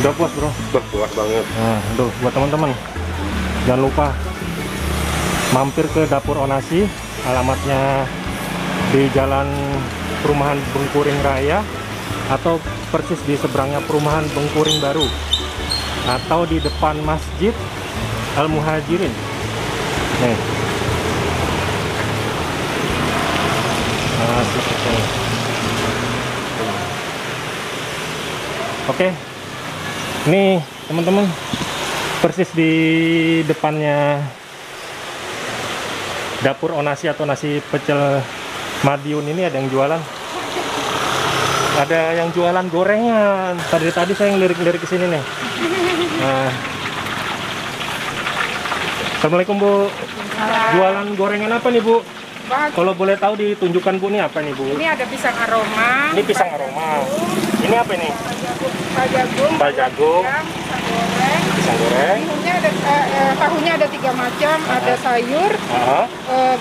Udah puas bro? Udah puas banget. Nah, aduh, buat teman-teman jangan lupa mampir ke Dapur Onasi, alamatnya di Jalan Perumahan Bengkuring Raya atau persis di seberangnya Perumahan Bengkuring Baru atau di depan Masjid Al Muhajirin. Nih. Oke, ini teman-teman persis di depannya Dapur Onasi atau nasi pecel Madiun ini ada yang jualan. Ada yang jualan gorengan. Tadi saya ngelirik-lirik ke sini nih. Nah. Assalamualaikum Bu. Jualan gorengan apa nih Bu? Kalau boleh tahu ditunjukkan Bu, ini apa nih Bu? Ini ada pisang aroma. Ini pisang aroma. Ini apa ini? Jagung. Jagung. Pisang goreng. Pisang goreng. Bihunnya ada tahunya ada 3 macam. Ada sayur,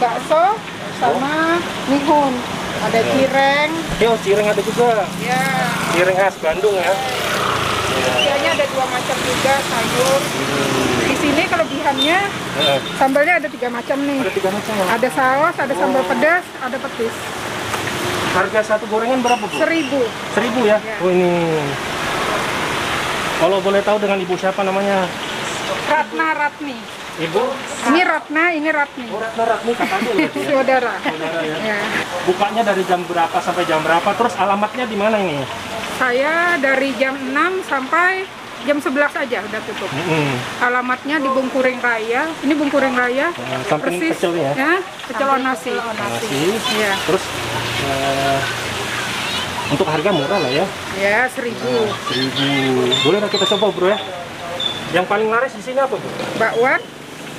bakso, sama mihun. Ada cireng. Oh, cireng ada juga. Ya. Cireng khas Bandung ya. Isiannya ada 2 macam juga sayur. Di sini kelebihannya sambalnya ada 3 macam nih. Ada 3 macam. Ada saus, ada sambal pedas, ada petis. Harga satu gorengan berapa Bu? 1.000. 1.000 ya? Ya. Oh ini. Kalau boleh tahu dengan ibu siapa namanya? Ratni. Ibu? Ini Ratna, ini Ratni. Oh, Ratni kakaknya berarti ya? Saudara. Saudara ya. Ya. Bukanya dari jam berapa sampai jam berapa? Terus alamatnya di mana ini? Saya dari jam 6 sampai jam 11 aja udah tutup. Alamatnya di Bengkuring Raya. Ini Bengkuring Raya. Samping pecel ya? Ya, pecel Onasi. Nasi. Ya. Terus untuk harga murah lah ya? Ya, 1.000. 1.000. Boleh lah kita coba bro ya? Yang paling laris di sini apa Bu? Bakwan.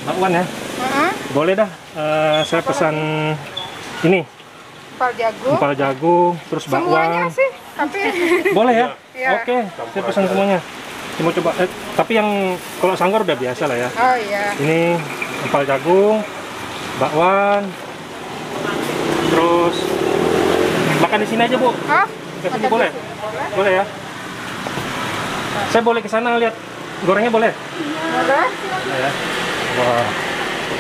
Bakwan ya? Boleh dah. Saya pesan ini. Empal jagung, terus Semuanya bakwan. sih, tapi Boleh ya? Iya. Oke, saya pesan semuanya. Saya mau coba. Tapi yang kalau sanggar udah biasa lah ya. oh iya. Ini empal jagung, bakwan, terus makan di sini aja Bu. Oh, Ke sini boleh? Boleh ya? Saya boleh ke sana lihat gorengnya boleh? boleh. Boleh ya. Wah,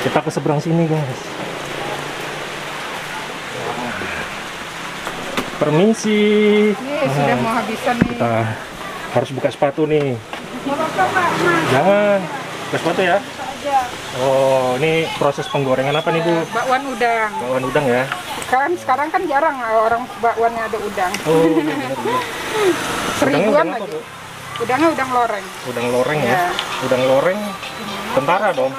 kita ke seberang sini guys. Permisi. Ini sudah mau habisan nih. Kita harus buka sepatu nih. Mau rokok, Pak? Jangan. Buka sepatu ya. Oh, ini proses penggorengan apa nih Bu? Bakwan udang. Bakwan udang ya. Kan sekarang kan jarang orang bakwannya ada udang. Oh, benar. Udangnya 1.000-an udang apa, lagi. Bu? Udangnya udang loreng. Udang loreng ya. Ya. Udang loreng tentara dong.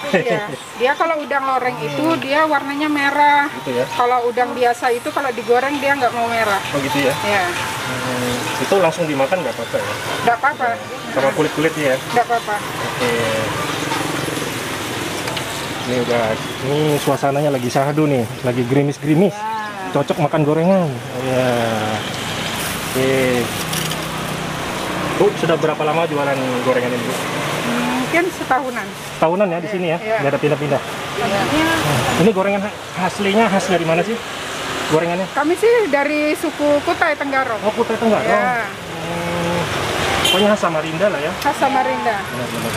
Iya. Dia kalau udang loreng itu dia warnanya merah. Gitu ya. Kalau udang biasa itu kalau digoreng dia nggak mau merah. Oh gitu ya. Ya, Itu langsung dimakan nggak apa-apa ya? nggak apa-apa. Sama kulit-kulitnya ya. Nggak apa-apa. Oke. Nih guys, ini suasananya lagi syahdu nih, lagi gerimis-gerimis. Cocok makan gorengan. Ya. Oke. Bu, sudah berapa lama jualan gorengan ini Bu? Mungkin setahunan. Tahunan ya di sini ya, Iya. nggak ada pindah-pindah. Kayaknya Ini gorengan aslinya khas dari mana sih? Gorengannya? kami sih dari suku Kutai Tenggaro. Oh, Kutai Tenggaro. Ya, Pokoknya khas Samarinda lah ya. khas Samarinda. Benar-benar.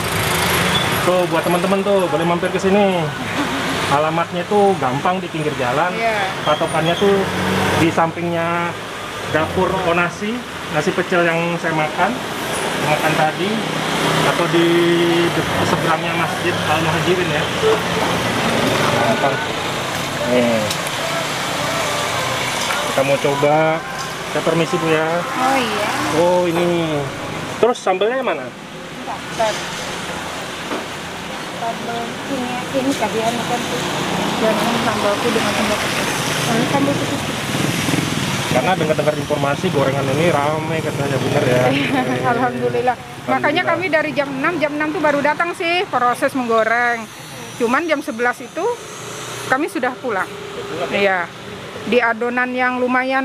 Tuh buat teman-teman tuh boleh mampir ke sini. Alamatnya tuh gampang di pinggir jalan. Iya. Patokannya tuh di sampingnya Dapur Onasi, nasi pecel yang saya makan tadi, atau di seberangnya Masjid Al Muhajirin ya. Gampang. Nih. Kita mau coba. Saya permisi Bu ya. Oh iya. Oh ini. Terus sambelnya mana? Sambal ini kalian makan tuh. Jangan sambalku dengan sambal petis. Sambal petis. Karena dengar-dengar informasi gorengan ini ramai katanya, bener ya. Alhamdulillah. Makanya kami dari jam 6 tuh baru datang sih proses menggoreng. Cuman jam 11 itu kami sudah pulang. Iya. Di adonan yang lumayan,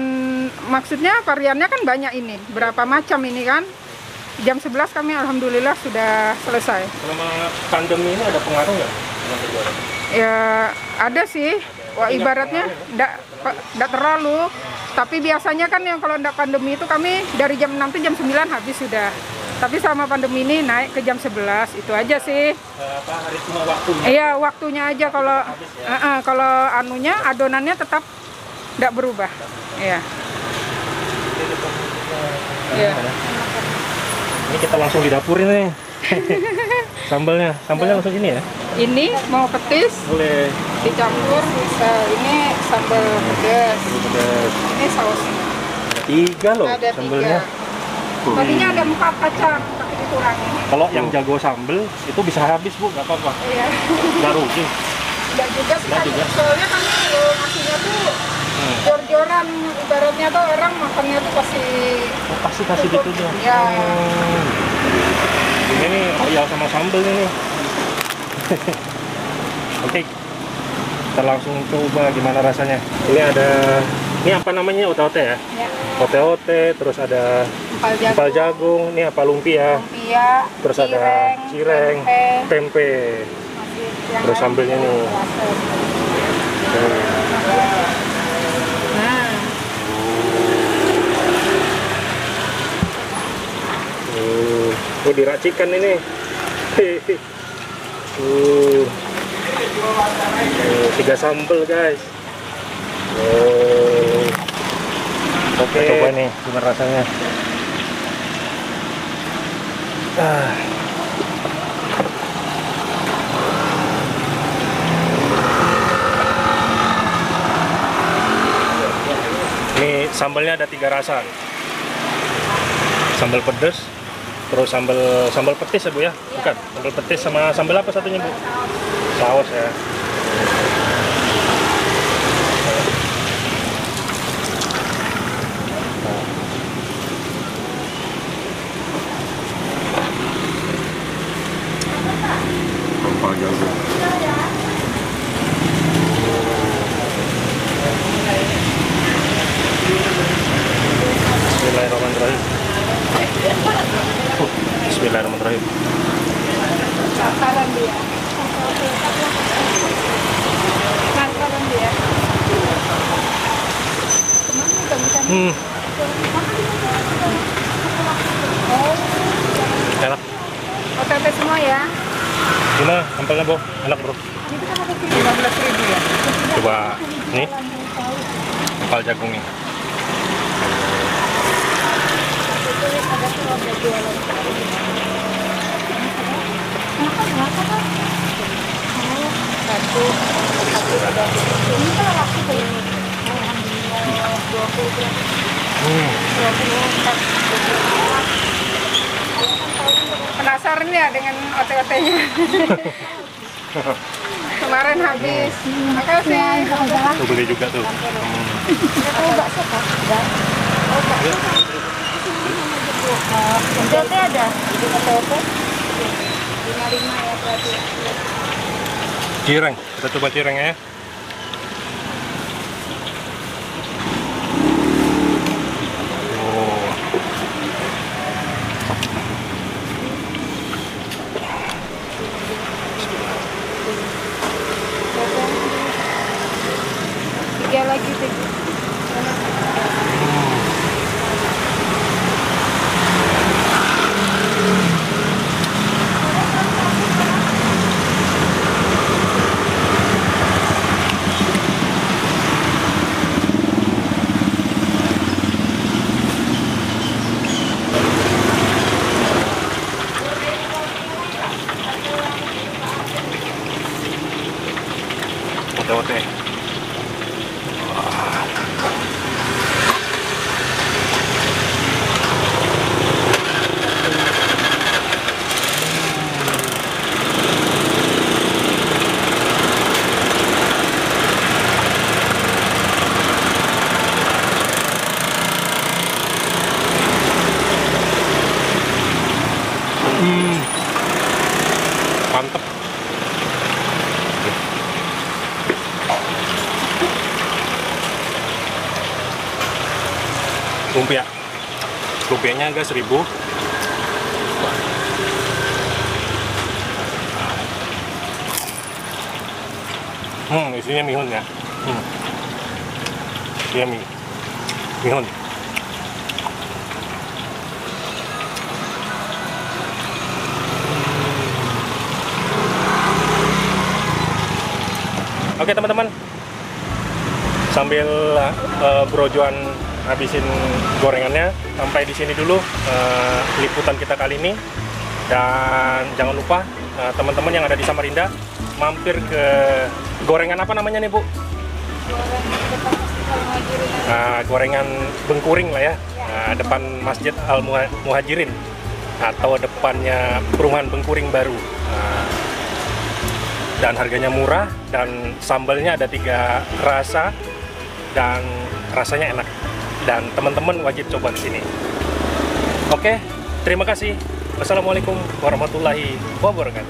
maksudnya variannya kan banyak ini. Berapa macam ini kan? Jam 11 kami alhamdulillah sudah selesai. Selama pandemi ini ada pengaruh nggak dengan penjualan? Ya ada sih. Wah ibaratnya enggak terlalu. Tapi biasanya kan yang kalau enggak pandemi itu kami dari jam 6 tuh jam 9 habis sudah. Tapi sama pandemi ini naik ke jam 11, itu aja sih. Ritme waktunya? Iya, waktunya aja. Kalau ya? kalau anunya, adonannya tetap nggak berubah. Iya. Iya. Ini kita langsung di dapur ini. Sambalnya langsung ini ya? Ini mau petis, boleh dicampur bisa. Ini sambal pedas. Ini sausnya. Ada 3 loh Ada sambalnya. 3. Tadinya ada 4 kacang, tapi dikurangin. Kalau yang jago sambal itu bisa habis Bu, nggak apa-apa. Iya. Nggak rugi. Nggak juga sih, Nggak juga. soalnya kami nasinya tuh jor-joran, ibaratnya tuh orang makannya tuh pasti kasih gitu aja. Ya. Ini nih royal sama sambal ini. Oke, kita langsung coba gimana rasanya. Ini ada, ini apa namanya, ote-ote ya? Ya. Ote-ote, terus ada empal jagung, ini apa, lumpia, terus ada cireng, tempe. Terus sambalnya nih. Oh, diracikan ini. Tiga sambal guys. Oke, coba nih gimana rasanya. Ini sambalnya ada 3 rasa. Sambal pedas, terus sambal petis ya Bu ya? Bukan, sambal petis sama sambal apa satunya Bu? Saus ya. Empal jagung. Bismillahirrahmanirrahim. Bismillahirrahmanirrahim. Sasaran dia. Sasaran dia. Enak. Ote semua ya. Gimana sampelnya Bu? Enak Bro. 15.000 ya. Coba nih empal jagungnya. Penasaran ya dengan ote-otenya. Kemarin habis. Makasih. Tuh beli juga tuh. Ote ada? Ote? 55 ya berarti. Cireng, kita coba cirengnya ya. Oh. Tiga lagi sih. Ote-ote. Mantep. Lumpia. Lumpianya agak 1.000. Isinya mihun ya. Isinya mihun. Oke teman-teman, sambil Bro Joan habisin gorengannya, sampai di sini dulu liputan kita kali ini. Dan jangan lupa teman-teman yang ada di Samarinda mampir ke gorengan apa namanya nih Bu? Gorengan Bengkuring lah ya, depan Masjid Al Muhajirin atau depannya perumahan Bengkuring baru. Dan harganya murah dan sambalnya ada 3 rasa dan rasanya enak, dan teman-teman wajib coba ke sini. Oke, terima kasih. Wassalamualaikum warahmatullahi wabarakatuh.